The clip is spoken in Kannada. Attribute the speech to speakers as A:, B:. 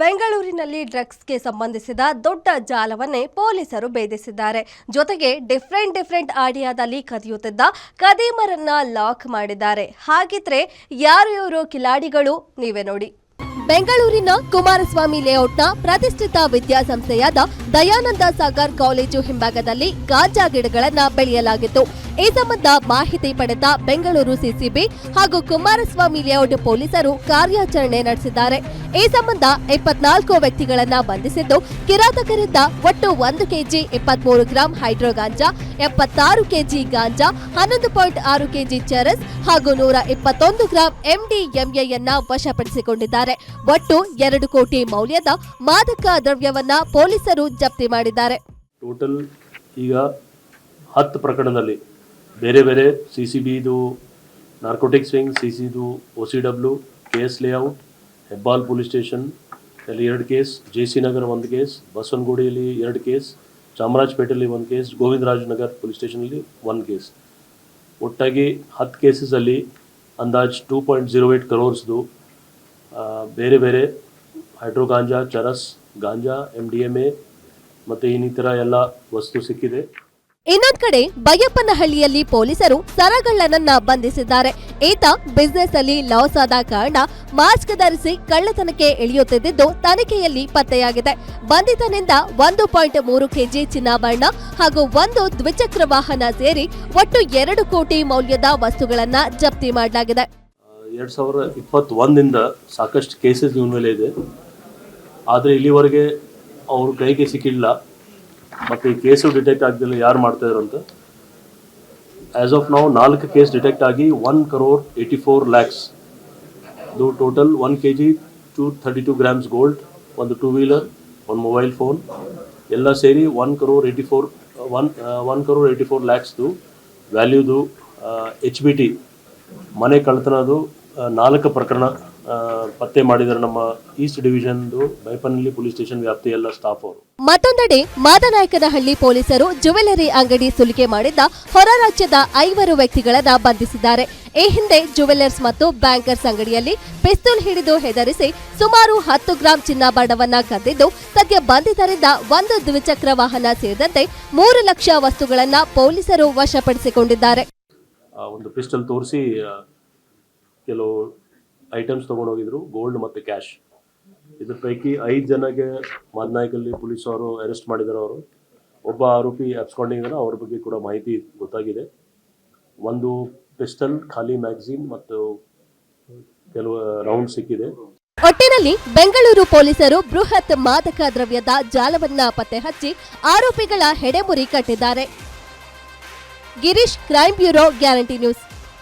A: ಬೆಂಗಳೂರಿನಲ್ಲಿ ಡ್ರಗ್ಸ್ಗೆ ಸಂಬಂಧಿಸಿದ ದೊಡ್ಡ ಜಾಲವನ್ನೇ ಪೊಲೀಸರು ಭೇದಿಸಿದ್ದಾರೆ. ಜೊತೆಗೆ ಡಿಫರೆಂಟ್ ಆಡಿಯಾದಲ್ಲಿ ಕದಿಯುತ್ತಿದ್ದ ಕದೀಮರನ್ನ ಲಾಕ್ ಮಾಡಿದ್ದಾರೆ. ಹಾಗಿದ್ರೆ ಯಾರು ಇವರು ಕಿಲಾಡಿಗಳು ನೀವೇ ನೋಡಿ. ಬೆಂಗಳೂರಿನ ಕುಮಾರಸ್ವಾಮಿ ಲೇಔಟ್ನ ಪ್ರತಿಷ್ಠಿತ ವಿದ್ಯಾಸಂಸ್ಥೆಯಾದ ದಯಾನಂದ ಸಾಗರ್ ಕಾಲೇಜು ಹಿಂಭಾಗದಲ್ಲಿ ಗಾಂಜಾ ಗಿಡಗಳನ್ನು ಬೆಳೆಯಲಾಗಿತ್ತು. ಈ ಸಂಬಂಧ ಮಾಹಿತಿ ಪಡೆದ ಬೆಂಗಳೂರು ಸಿಸಿಬಿ ಹಾಗೂ ಕುಮಾರಸ್ವಾಮಿ ಲೇಔಟ್ ಪೊಲೀಸರು ಕಾರ್ಯಾಚರಣೆ ನಡೆಸಿದ್ದಾರೆ. ಈ ಸಂಬಂಧ 24 ವ್ಯಕ್ತಿಗಳನ್ನು ಬಂಧಿಸಿದ್ದು, ಕಿರಾತಕರಿಂದ ಒಟ್ಟು 1 ಕೆಜಿ 23 ಗ್ರಾಂ ಹೈಡ್ರೋ ಗಾಂಜಾ, 76 ಕೆಜಿ ಗಾಂಜಾ, 11.6 ಕೆಜಿ ಚರಸ್ ಹಾಗೂ 121 ಗ್ರಾಂ MDMAಯನ್ನ ವಶಪಡಿಸಿಕೊಂಡಿದ್ದಾರೆ. ಒಟ್ಟು 2 ಕೋಟಿ ಮೌಲ್ಯದ ಮಾದಕ ದ್ರವ್ಯವನ್ನ ಪೊಲೀಸರು ಜಪ್ತಿ ಮಾಡಿದ್ದಾರೆ.
B: ಟೋಟಲ್ ಈಗ 10 ಪ್ರಕರಣದಲ್ಲಿ ಬೇರೆ ಬೇರೆ ಸಿಸಿಬಿದು ನಾರ್ಕೋಟಿಕ್ಸ್ ವಿಂಗ್, ಸಿಸಿದು OCW, KS layout, Hebbal police station ಅಲ್ಲಿ 2 ಕೇಸ್, JC ನಗರ 1 ಕೇಸ್, ಬಸವನಗುಡಿಯಲ್ಲಿ 2 ಕೇಸ್, ಚಾಮರಾಜಪೇಟೆಯಲ್ಲಿ 1 ಕೇಸ್, ಗೋವಿಂದರಾಜನಗರ್ ಪೊಲೀಸ್ ಸ್ಟೇಷನಲ್ಲಿ 1 ಕೇಸ್. ಒಟ್ಟಾಗಿ 10 ಕೇಸಸಲ್ಲಿ ಅಂದಾಜು 2.08 crores ಬೇರೆ ಬೇರೆ ಹೈಡ್ರೋ ಗಾಂಜಾ, ಚರಸ್, ಗಾಂಜಾ, MDMA ಮತ್ತು ಇನ್ನಿತರ ಎಲ್ಲ ವಸ್ತು ಸಿಕ್ಕಿದೆ.
A: ಇನ್ನೊಂದು ಕಡೆ ಬೈಯಪ್ಪನಹಳ್ಳಿಯಲ್ಲಿ ಪೊಲೀಸರು ಸರಗಳ್ಳನನ್ನ ಬಂಧಿಸಿದ್ದಾರೆ. ಈತ ಬಿಸಿನೆಸ್ ಅಲ್ಲಿ ಲಾಸ್ ಆದ ಕಾರಣ ಮಾಸ್ಕ್ ಧರಿಸಿ ಕಳ್ಳತನಕ್ಕೆ ಇಳಿಯುತ್ತಿದ್ದು ತನಿಖೆಯಲ್ಲಿ ಪತ್ತೆಯಾಗಿದೆ. ಬಂಧಿತನಿಂದ 1.3 ಕೆಜಿ ಚಿನ್ನಾಭರಣ ಹಾಗೂ 1 ದ್ವಿಚಕ್ರ ವಾಹನ ಸೇರಿ ಒಟ್ಟು 2 ಕೋಟಿ ಮೌಲ್ಯದ ವಸ್ತುಗಳನ್ನ ಜಪ್ತಿ ಮಾಡಲಾಗಿದೆ.
B: 2021 ಸಾಕಷ್ಟು ಕೇಸಸ್ ಇವನ ಮೇಲೆ ಇದೆ. ಆದರೆ ಇಲ್ಲಿವರೆಗೆ ಅವ್ರ ಕೈಗೆ ಸಿಕ್ಕಿಲ್ಲ ಮತ್ತು ಈ ಕೇಸು ಡಿಟೆಕ್ಟ್ ಆಗದಿಲ್ಲ ಯಾರು ಮಾಡ್ತಾ ಇದ್ರು ಅಂತ. ಆ್ಯಸ್ ಆಫ್ ನಾವು 4 ಕೇಸ್ ಡಿಟೆಕ್ಟ್ ಆಗಿ 1.84 crores total 1 kg 232 grams gold, 1 2 wheeler, 1 mobile phone ಎಲ್ಲ ಸೇರಿ 1.84 lakhs ವ್ಯಾಲ್ಯೂದು HBT ಮನೆ ಕಳ್ಳತನದು 4 ಪ್ರಕರಣ ಪತ್ತೆ ಮಾಡಿದರೆ ನಮ್ಮ ಈಸ್ಟ್ ಡಿವಿಷನ್ದು ಬೈಪನಹಳ್ಳಿ ಪೊಲೀಸ್ ಸ್ಟೇಷನ್ ವ್ಯಾಪ್ತಿ ಎಲ್ಲ ಸ್ಟಾಫ್ ಅವರು.
A: ಮತ್ತೊಂದೆಡೆ ಮಾದನಾಯಕನಹಳ್ಳಿ ಪೊಲೀಸರು ಜ್ಯುವೆಲರಿ ಅಂಗಡಿ ಸುಲಿಗೆ ಮಾಡಿದ್ದ ಹೊರ ರಾಜ್ಯದ 5 ವ್ಯಕ್ತಿಗಳನ್ನ ಬಂಧಿಸಿದ್ದಾರೆ. ಈ ಹಿಂದೆ ಜ್ಯುವೆಲರ್ಸ್ ಮತ್ತು ಬ್ಯಾಂಕರ್ಸ್ ಅಂಗಡಿಯಲ್ಲಿ ಪಿಸ್ತೂಲ್ ಹಿಡಿದು ಹೆದರಿಸಿ ಸುಮಾರು 10 ಗ್ರಾಂ ಚಿನ್ನಾಭರಣವನ್ನ ಕದ್ದಿದ್ದು, ಸದ್ಯ ಬಂಧಿತರಿಂದ 1 ದ್ವಿಚಕ್ರ ವಾಹನ ಸೇರಿದಂತೆ 3 ಲಕ್ಷ ವಸ್ತುಗಳನ್ನ ಪೊಲೀಸರು ವಶಪಡಿಸಿಕೊಂಡಿದ್ದಾರೆ.
B: ಒಂದು ಪಿಸ್ಟಲ್ ತೋರಿಸಿ ಕೆಲವು ಐಟಮ್ಸ್ ತೊಗೊಂಡೋಗಿದ್ರು, ಗೋಲ್ಡ್ ಮತ್ತು ಕ್ಯಾಶ್. ಇದ್ರ ಪೈಕಿ 5 ಜನಕ್ಕೆ ಮಾದನಾಯಕಲ್ಲಿ ಪೊಲೀಸ್ ಅವರು ಅರೆಸ್ಟ್ ಮಾಡಿದ್ದಾರೆ. ಅವರು ಒಬ್ಬ ಆರೋಪಿ ಅಬ್ಸ್ಕಾಂಡಿಂಗ್ ಇದ್ದಾರೆ, ಅವ್ರ ಬಗ್ಗೆ ಕೂಡ ಮಾಹಿತಿ ಗೊತ್ತಾಗಿದೆ. 1 ಪಿಸ್ಟಲ್, ಖಾಲಿ ಮ್ಯಾಗಝೀನ್ ಮತ್ತು ಕೆಲವು ರೌಂಡ್ ಸಿಕ್ಕಿದೆ.
A: ಒಟ್ಟಿನಲ್ಲಿ ಬೆಂಗಳೂರು ಪೊಲೀಸರು ಬೃಹತ್ ಮಾದಕ ದ್ರವ್ಯದ ಜಾಲವನ್ನ ಪತ್ತೆ ಹಚ್ಚಿ ಆರೋಪಿಗಳ ಹೆಡೆಮುರಿ ಕಟ್ಟಿದ್ದಾರೆ. Girish, crime bureau, guarantee news.